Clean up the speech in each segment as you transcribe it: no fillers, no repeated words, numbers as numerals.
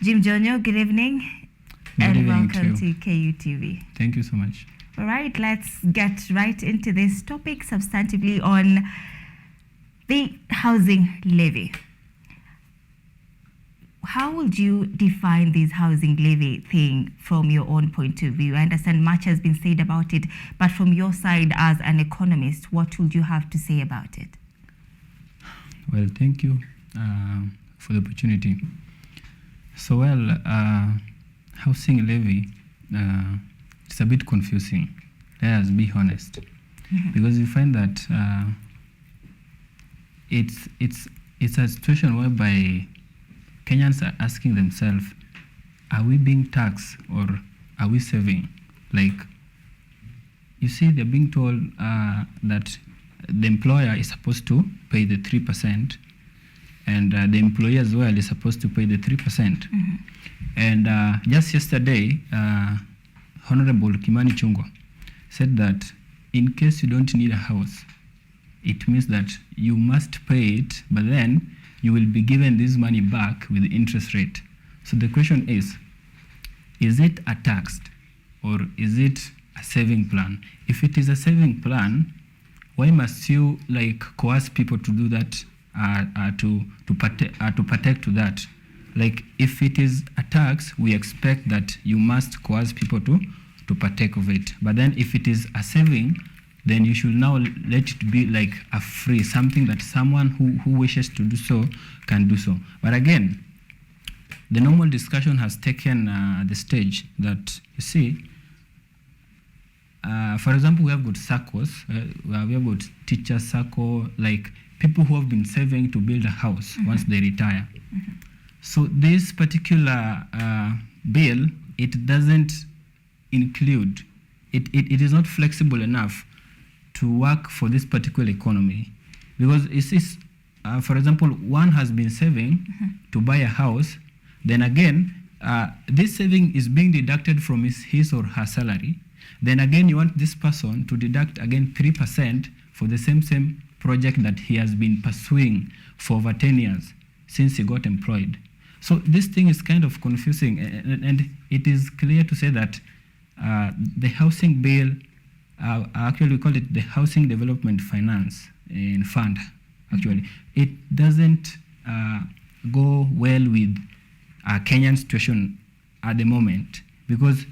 Jim Jonyo, good evening. Good evening welcome to KUTV. Thank you so much. All right, let's get right into this topic substantively on the housing levy. How would you define this housing levy thing from your own point of view? I understand much has been said about it, but from your side as an economist, what would you have to say about it? Well, thank you for the opportunity. So, housing levy, it's a bit confusing. Let us be honest, because you find that it's a situation whereby Kenyans are asking themselves, are we being taxed or are we saving? Like, you see, they're being told that the employer is supposed to pay the 3%, and the employee as well is supposed to pay the 3%. And just yesterday, Honorable Kimani Chungwa said that in case you don't need a house, it means that you must pay it, but then you will be given this money back with the interest rate. So the question is it a tax or is it a saving plan? If it is a saving plan, why must you coerce people to do that, to partake to that? Like, if it is a tax, we expect that you must coerce people to partake of it. But then if it is a saving, then you should now let it be like a free, something that someone who wishes to do so can do so. But again, the normal discussion has taken the stage that, you see, for example, we have got SACCOs, we have got teacher SACCO, like people who have been saving to build a house once they retire. So this particular bill, it doesn't include, it is not flexible enough to work for this particular economy, because it is, for example, one has been saving to buy a house, then again, this saving is being deducted from his or her salary. Then again, you want this person to deduct again 3% for the same project that he has been pursuing for over 10 years since he got employed. So this thing is kind of confusing, and it is clear to say that the housing bill, actually we call it the Housing Development Finance and Fund, actually. It doesn't go well with Kenyan situation at the moment, because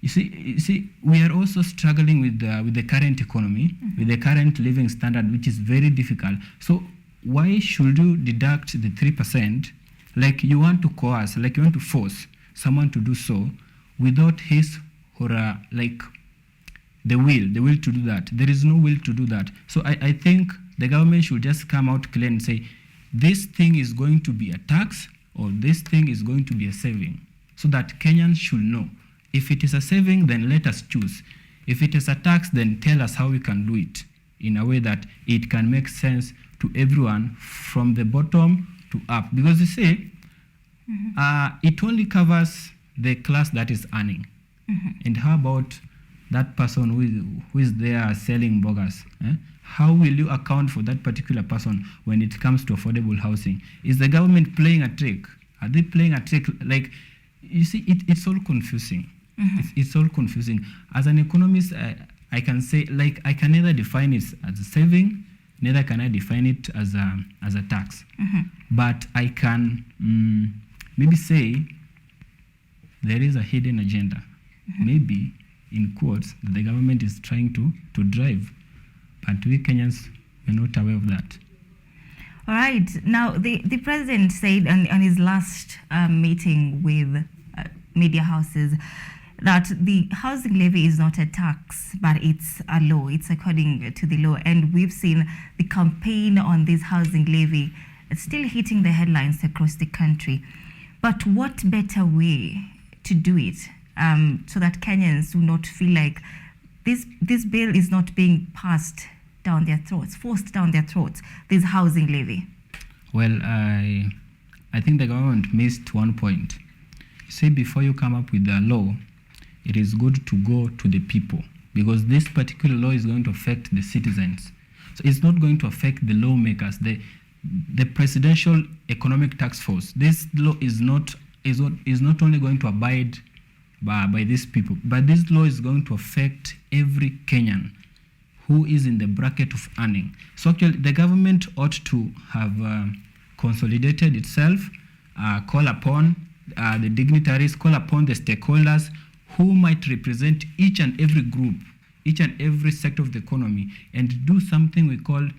you see, we are also struggling with the current economy, with the current living standard, which is very difficult. So why should you deduct the 3%? Like, you want to coerce, like you want to force someone to do so without his or the will to do that. There is no will to do that. So I think the government should just come out clear and say, this thing is going to be a tax or this thing is going to be a saving, so that Kenyans should know. If it is a saving, then let us choose. If it is a tax, then tell us how we can do it in a way that it can make sense to everyone from the bottom to up. Because you see, it only covers the class that is earning. And how about that person who is there selling bogus? How will you account for that particular person when it comes to affordable housing? Is the government playing a trick? Are they playing a trick? Like, you see, it's all confusing. It's all confusing. As an economist, I can say, like, I can neither define it as a saving, neither can I define it as a tax. But I can maybe say there is a hidden agenda. Maybe, in quotes, that the government is trying to drive, but we Kenyans are not aware of that. All right. Now, the president said on his last meeting with media houses that the housing levy is not a tax, but it's a law. It's according to the law. And we've seen the campaign on this housing levy still hitting the headlines across the country. But what better way to do it so that Kenyans do not feel like this bill is not being passed down their throats, forced down their throats, this housing levy? Well, I think the government missed one point. See, before you come up with the law, it is good to go to the people, because this particular law is going to affect the citizens. So it's not going to affect the lawmakers, the Presidential Economic Task Force. This law is not is not only going to abide by these people, but this law is going to affect every Kenyan who is in the bracket of earning. So actually, the government ought to have consolidated itself, call upon the dignitaries, call upon the stakeholders who might represent each and every group, each and every sector of the economy, and do something we call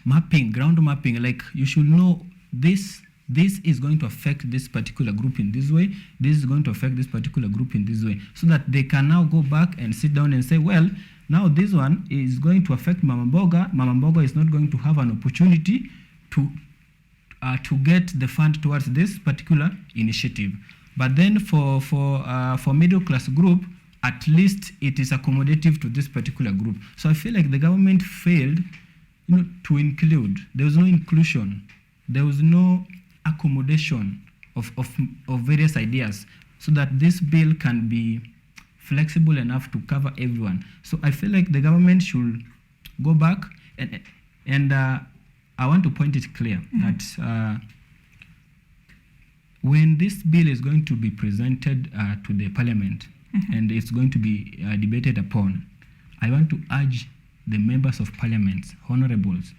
mapping, ground mapping. Like, you should know this is going to affect this particular group in this way, this is going to affect this particular group in this way, so that they can now go back and sit down and say, well, now this one is going to affect Mama Mboga. Mama Mboga is not going to have an opportunity to get the fund towards this particular initiative. But then for middle class group, at least it is accommodative to this particular group. So I feel like the government failed, to include. There was no inclusion. There was no accommodation of various ideas, so that this bill can be flexible enough to cover everyone. So I feel like the government should go back and I want to point it clear that when this bill is going to be presented to the parliament and it's going to be debated upon, I want to urge the members of parliament, honorables,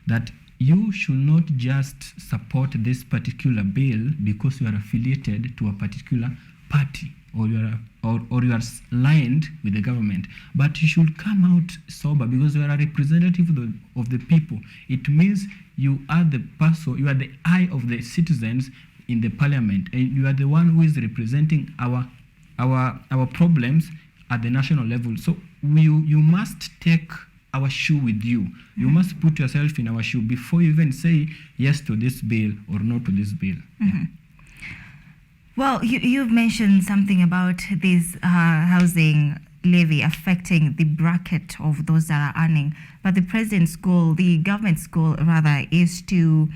that you should not just support this particular bill because you are affiliated to a particular party or you are aligned with the government, but you should come out sober because you are a representative of the people. It means you are the person, you are the eye of the citizens in the parliament, and you are the one who is representing our problems at the national level. So you must take our shoe with you. You must put yourself in our shoe before you even say yes to this bill or no to this bill. Yeah. Well, you've mentioned something about this housing levy affecting the bracket of those that are earning, but the president's goal, the government's goal rather, is to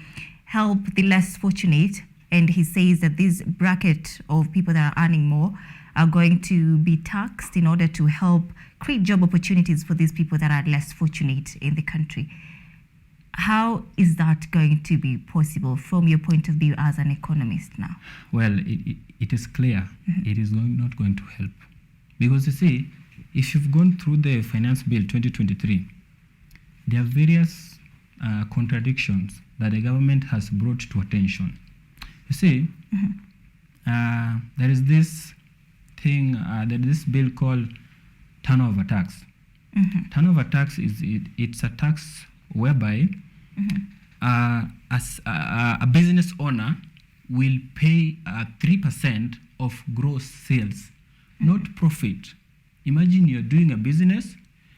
help the less fortunate, and he says that this bracket of people that are earning more are going to be taxed in order to help create job opportunities for these people that are less fortunate in the country. How is that going to be possible from your point of view as an economist now? Well, it is clear it is not going to help. Because you see, if you've gone through the Finance Bill 2023, there are various contradictions that the government has brought to attention. You see, there is this thing, there is this bill called turnover tax. Turnover tax it's a tax whereby as a business owner will pay 3% of gross sales, not profit. Imagine you're doing a business,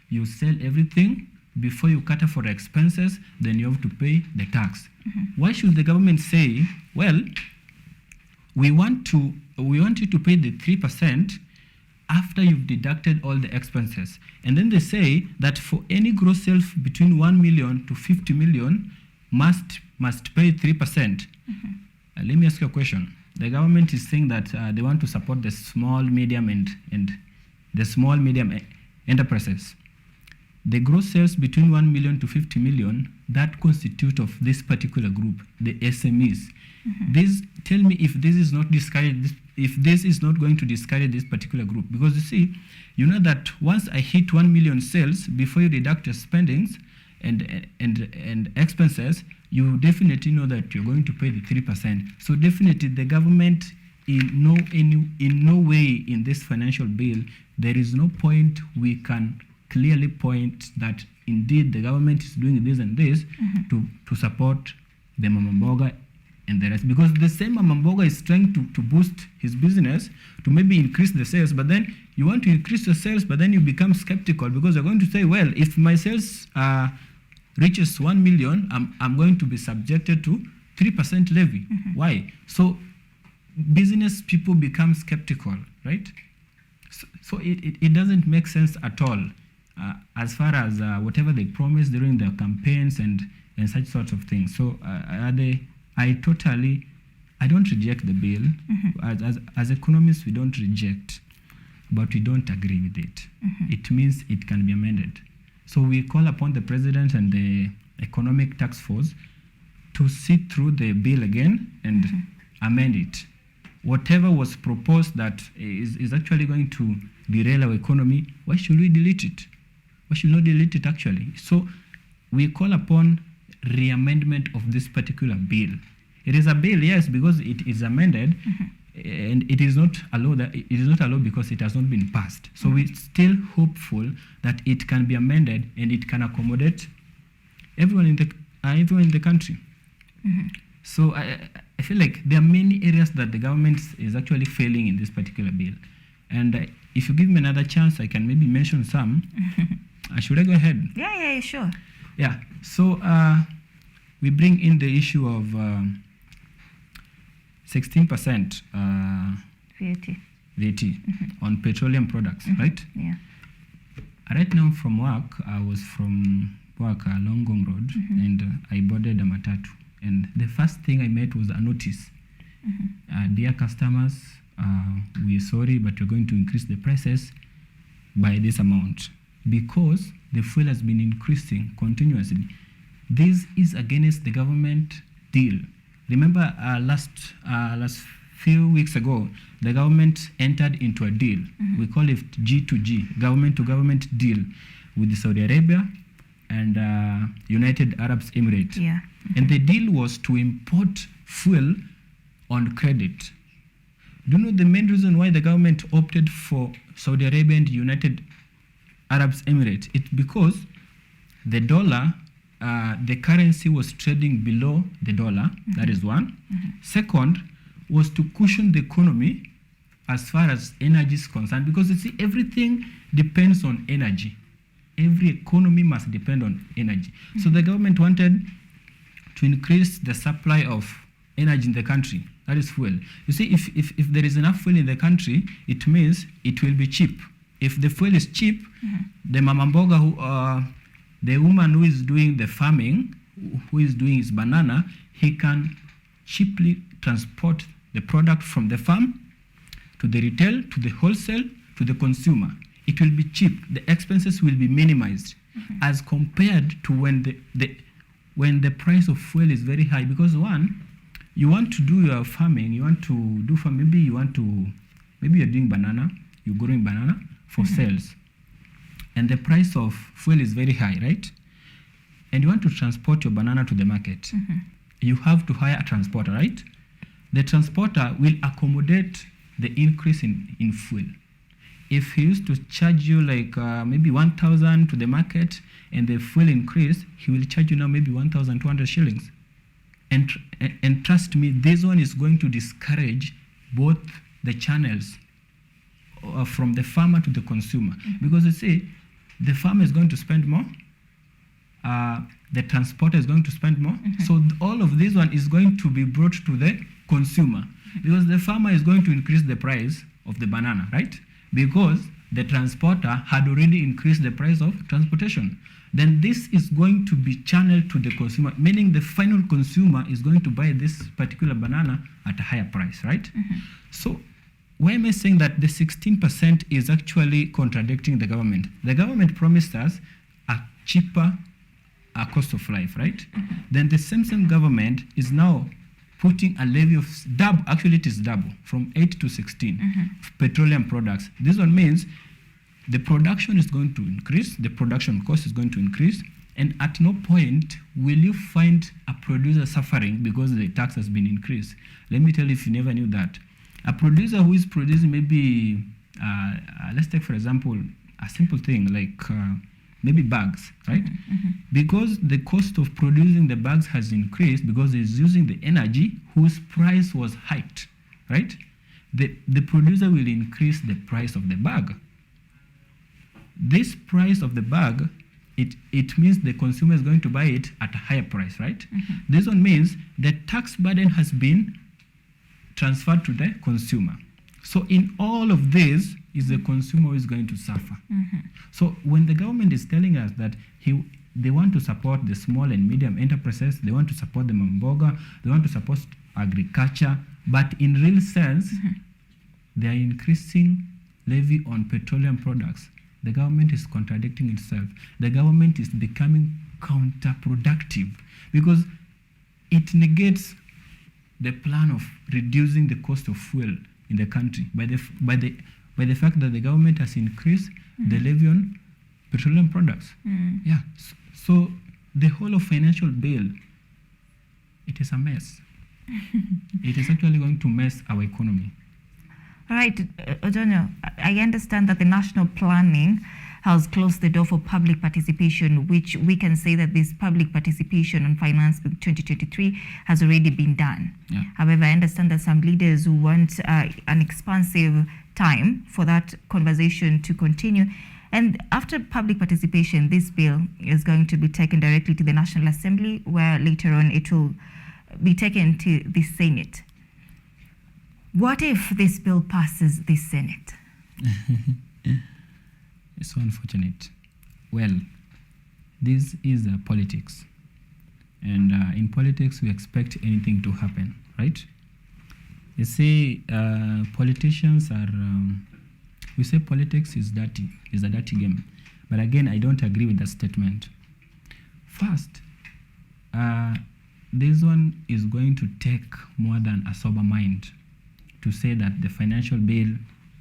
you sell everything, before you cater for expenses, then you have to pay the tax. Why should the government say, well, we want you to pay the 3% after you've deducted all the expenses? And then they say that for any gross sales between 1 million to 50 million must pay 3%. Let me ask you a question. The government is saying that they want to support the small, medium, and the small, medium enterprises. The gross sales between 1 million to 50 million, that constitute of this particular group, the SMEs. Tell me if this is not discouraged, if this is not going to discourage this particular group. Because you see, you know that once I hit 1 million sales, before you deduct your spendings and expenses, you definitely know that you're going to pay the 3%. So definitely the government, in no way in this financial bill, there is no point we can clearly point that indeed the government is doing this and this to support the Mama Mboga and the rest. Because the same Mama Mboga is trying to boost his business to maybe increase the sales, but then you want to increase the sales, but then you become skeptical because you're going to say, well, if my sales reaches 1 million, I'm going to be subjected to 3% levy. Why? So business people become skeptical, right? So it doesn't make sense at all as far as whatever they promised during their campaigns and such sorts of things. So I don't reject the bill. As economists, we don't reject, but we don't agree with it. It means it can be amended. So we call upon the president and the economic task force to sit through the bill again and amend it. Whatever was proposed that is actually going to derail our economy, why should we delete it? Why should not delete it actually? So we call upon re-amendment of this particular bill. It is a bill, yes, because it is amended, and it is not allowed because it has not been passed. So we're still hopeful that it can be amended and it can accommodate everyone in the country. So I feel like there are many areas that the government is actually failing in this particular bill. And if you give me another chance, I can maybe mention some. Should I go ahead? Yeah, sure. Yeah. So we bring in the issue of 16% VAT on petroleum products, right? Yeah. Right now from work, I was from work along Ngong Road, and I boarded a matatu. And the first thing I met was a notice. Dear customers, we are sorry, but we're going to increase the prices by this amount because the fuel has been increasing continuously. This is against the government deal. Remember last few weeks ago, the government entered into a deal. We call it G2G, government to government deal with Saudi Arabia and United Arab Emirates. Yeah. And the deal was to import fuel on credit. Do you know the main reason why the government opted for Saudi Arabia and United Arab Emirates? It's because the dollar, the currency was trading below the dollar. That is one. Second was to cushion the economy as far as energy is concerned, because you see, everything depends on energy. Every economy must depend on energy. So the government wanted to increase the supply of energy in the country. That is fuel. You see, if there is enough fuel in the country, it means it will be cheap. If the fuel is cheap, the mama mboga, the woman who is doing the farming, who is doing his banana, he can cheaply transport the product from the farm to the retail, to the wholesale, to the consumer. It will be cheap. The expenses will be minimized as compared to when the price of fuel is very high. Because one, you want to do your farming, maybe you're doing banana, you're growing banana for sales, and the price of fuel is very high, right? And you want to transport your banana to the market. You have to hire a transporter, right? The transporter will accommodate the increase in fuel. If he used to charge you like maybe 1,000 to the market and the fuel increase, he will charge you now maybe 1,200 shillings. And trust me, this one is going to discourage both the channels from the farmer to the consumer. Because you see, the farmer is going to spend more, the transporter is going to spend more. So all of this one is going to be brought to the consumer, because the farmer is going to increase the price of the banana, right? Because the transporter had already increased the price of transportation. Then this is going to be channeled to the consumer, meaning the final consumer is going to buy this particular banana at a higher price, right? So why am I saying that the 16% is actually contradicting the government? The government promised us a cheaper cost of life, right? Then the same government is now putting a levy of double, actually it is double, from 8 to 16 petroleum products. This one means the production is going to increase, the production cost is going to increase, and at no point will you find a producer suffering because the tax has been increased. Let me tell you, if you never knew that. A producer who is producing maybe, let's take for example, a simple thing like maybe bags, right? Because the cost of producing the bags has increased because it's using the energy whose price was hiked, right? The producer will increase the price of the bag. This price of the bag, it means the consumer is going to buy it at a higher price, right? This one means the tax burden has been transferred to the consumer. So in all of this, is the consumer who is going to suffer. So when the government is telling us that they want to support the small and medium enterprises, they want to support the mamboga, they want to support agriculture, but in real sense, they are increasing levy on petroleum products. The government is contradicting itself. The government is becoming counterproductive because it negates the plan of reducing the cost of fuel in the country by the fact that the government has increased the levy on petroleum products. Yeah. So the whole of financial bill, it is a mess. It is actually going to mess our economy. All right, Ojonyo, I understand that the national planning has closed the door for public participation, which we can say that this public participation on Finance Bill 2023 has already been done. Yeah. However, I understand that some leaders who want an expansive time for that conversation to continue. And after public participation, this bill is going to be taken directly to the National Assembly, where later on it will be taken to the Senate. What if this bill passes the Senate? It's so unfortunate. Well, this is politics. And in politics, we expect anything to happen, right? You see, politicians are, we say politics is dirty, is a dirty game. But again, I don't agree with that statement. First, this one is going to take more than a sober mind to say that the financial bill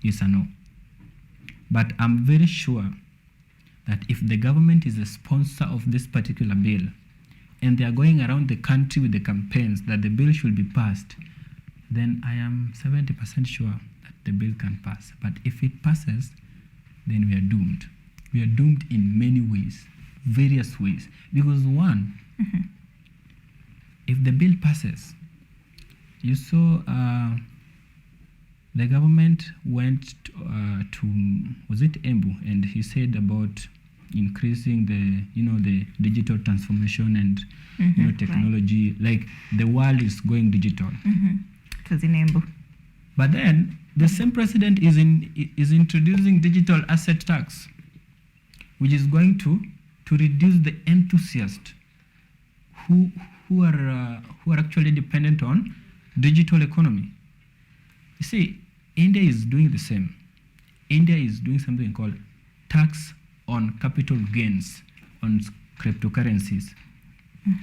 is a no. But I'm very sure that if the government is a sponsor of this particular bill and they are going around the country with the campaigns that the bill should be passed, then I am 70% sure that the bill can pass. But if it passes, then we are doomed. We are doomed in many ways, various ways. Because one, if the bill passes, you saw the government went to was it Embu, and he said about increasing the digital transformation and technology, right. Like the world is going digital. It was in Embu. But then the same president is introducing digital asset tax, which is going to reduce the enthusiasts who are actually dependent on digital economy. You see, India is doing the same. India is doing something called tax on capital gains on cryptocurrencies.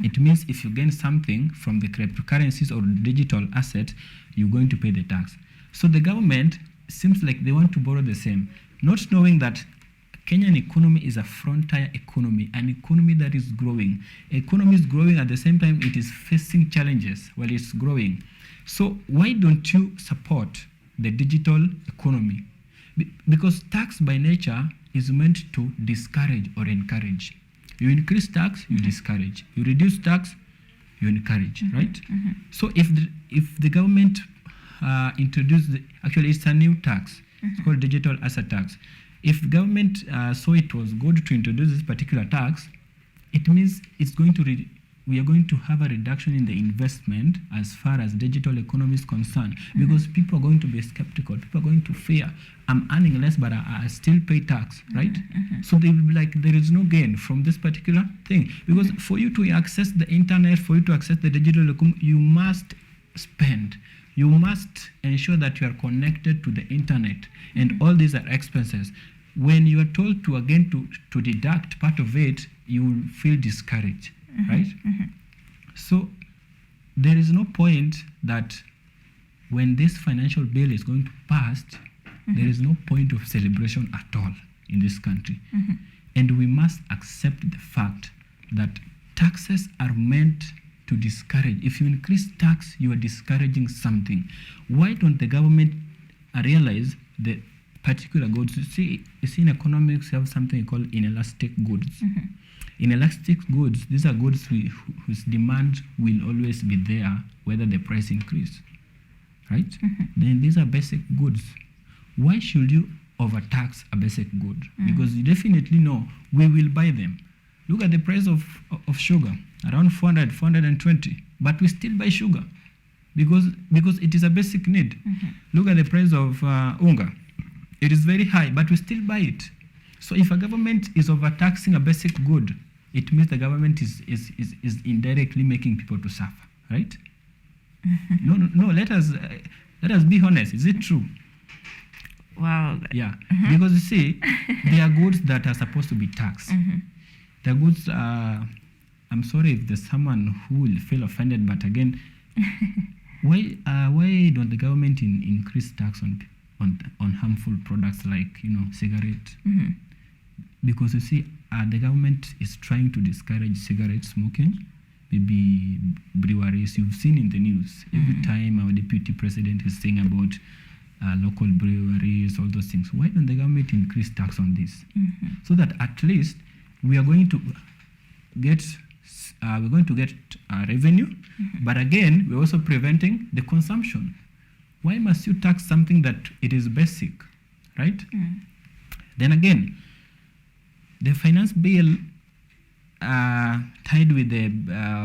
It means if you gain something from the cryptocurrencies or digital asset, you're going to pay the tax. So the government seems like they want to borrow the same, not knowing that Kenyan economy is a frontier economy, an economy that is growing. Economy is growing, at the same time it is facing challenges while it's growing. So why don't you support the digital economy? Because tax by nature is meant to discourage or encourage. You increase tax, you discourage. You reduce tax, you encourage, right? So if the government introduced, actually it's a new tax, it's called digital asset tax. If government saw it was good to introduce this particular tax, it means it's going to we are going to have a reduction in the investment as far as digital economy is concerned, because people are going to be skeptical. People are going to fear, I'm earning less, but I still pay tax, right? So they will be like, there is no gain from this particular thing. Because for you to access the internet, for you to access the digital economy, you must spend. You must ensure that you are connected to the internet, and all these are expenses. When you are told to again to deduct part of it, you will feel discouraged, right? So there is no point that when this financial bill is going to pass, there is no point of celebration at all in this country. And we must accept the fact that taxes are meant to discourage. If you increase tax, you are discouraging something. Why don't the government realize the particular goods? You see in economics, you have something called inelastic goods. Inelastic goods, these are goods whose demand will always be there, whether the price increase, right? Then these are basic goods. Why should you overtax a basic good? Because you definitely know we will buy them. Look at the price of sugar, around 400, 420, but we still buy sugar because it is a basic need. Look at the price of unga. It is very high, but we still buy it. So if a government is overtaxing a basic good, it means the government is indirectly making people to suffer, right? No, let us be honest. Is it true? Wow. Yeah, because you see, there are goods that are supposed to be taxed. The goods, I'm sorry if there's someone who will feel offended, but again, Why don't the government increase tax on harmful products like cigarette? Because you see, the government is trying to discourage cigarette smoking. Maybe breweries, you've seen in the news every time our deputy president is saying about local breweries, all those things. Why don't the government increase tax on this, so that at least we are going to get revenue, but again we're also preventing the consumption. Why must you tax something that it is basic, right? Then again, the finance bill tied with the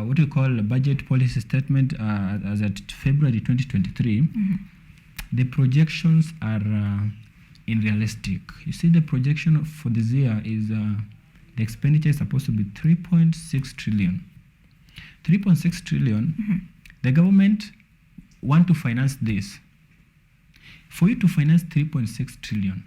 what we call a budget policy statement as at February 2023, the projections are unrealistic. You see, the projection for this year is the expenditure is supposed to be 3.6 trillion. 3.6 trillion. The government want to finance this. For you to finance 3.6 trillion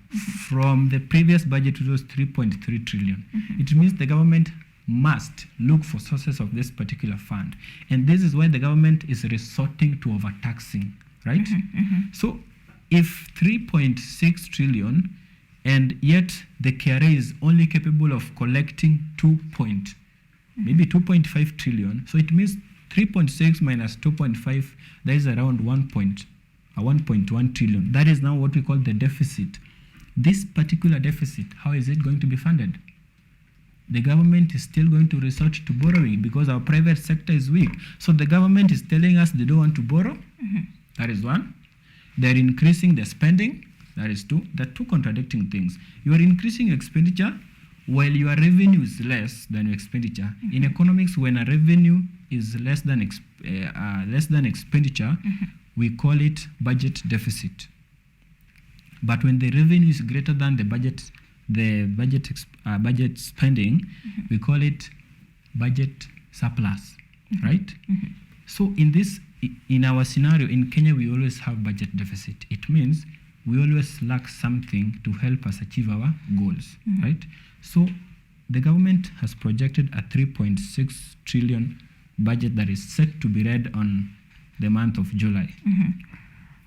from the previous budget, it was 3.3 trillion. It means the government must look for sources of this particular fund. And this is why the government is resorting to overtaxing, right? So if 3.6 trillion and yet the KRA is only capable of collecting maybe 2.5 trillion, so it means 3.6 minus 2.5, that is around 1.1 trillion. That is now what we call the deficit. This particular deficit, how is it going to be funded? The government is still going to resort to borrowing because our private sector is weak. So the government is telling us they don't want to borrow. That is one. They're increasing the spending. That is two. They're two contradicting things. You are increasing your expenditure while your revenue is less than your expenditure. In economics, when a revenue is less than expenditure, we call it budget deficit. But when the revenue is greater than the budget spending, we call it budget surplus, right? So in our scenario in Kenya, we always have budget deficit. It means we always lack something to help us achieve our goals, right? So the government has projected a 3.6 trillion budget that is set to be read on the month of July.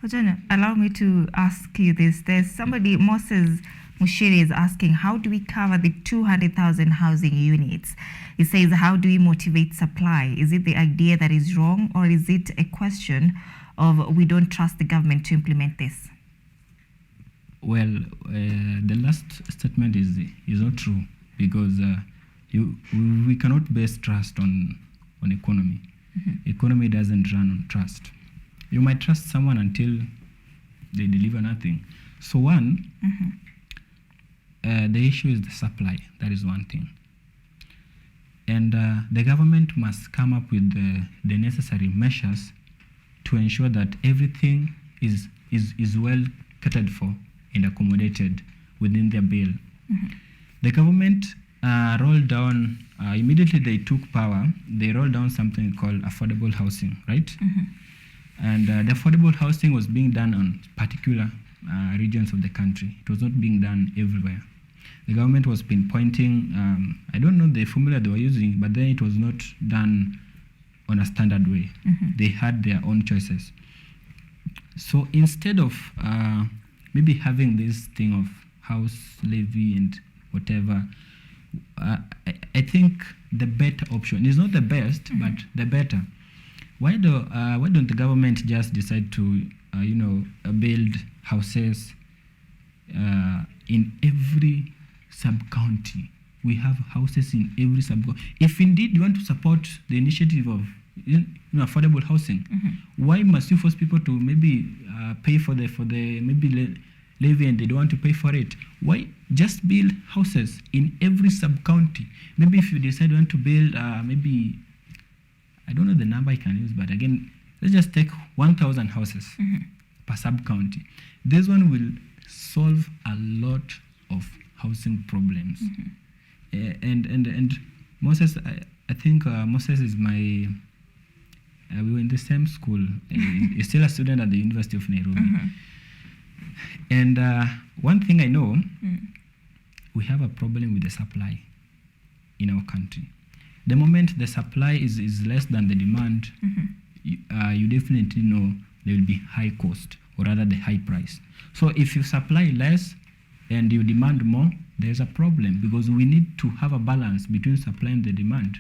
Ojana, allow me to ask you this. There's somebody, Moses Mushiri, is asking, how do we cover the 200,000 housing units? He says, how do we motivate supply? Is it the idea that is wrong, or is it a question of we don't trust the government to implement this? Well, the last statement is not true, because we cannot base trust on economy. Economy doesn't run on trust. You might trust someone until they deliver nothing. So one, the issue is the supply. That is one thing. And the government must come up with the necessary measures to ensure that everything is well catered for and accommodated within their bill. The government rolled down, immediately they took power, they rolled down something called affordable housing, right? And the affordable housing was being done on particular regions of the country. It was not being done everywhere. The government was pinpointing, I don't know the formula they were using, but then it was not done on a standard way. They had their own choices. So instead of maybe having this thing of house levy and whatever, I think the better option is not the best, but the better. Why don't the government just decide to build houses in every sub-county? We have houses in every sub-county. If indeed you want to support the initiative of affordable housing, why must you force people to maybe pay for the maybe levy and they don't want to pay for it? Why just build houses in every sub-county? Maybe if you decide you want to build maybe, I don't know the number I can use, but again, let's just take 1,000 houses per sub-county. This one will solve a lot of housing problems. And Moses, I think Moses is my, we were in the same school. He's still a student at the University of Nairobi. And one thing I know, we have a problem with the supply in our country. The moment the supply is less than the demand, you definitely know there will be high cost, or rather the high price. So if you supply less and you demand more, there's a problem, because we need to have a balance between supply and the demand.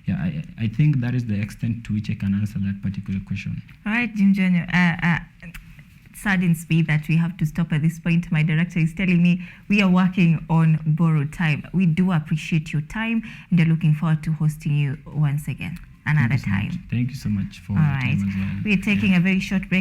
Yeah, I think that is the extent to which I can answer that particular question. All right, Jim Jr. Saddens me that we have to stop at this point. My director is telling me we are working on borrowed time. We do appreciate your time, and are looking forward to hosting you once again another time. Thank you so much for All your right. time as well. We're taking a very short break.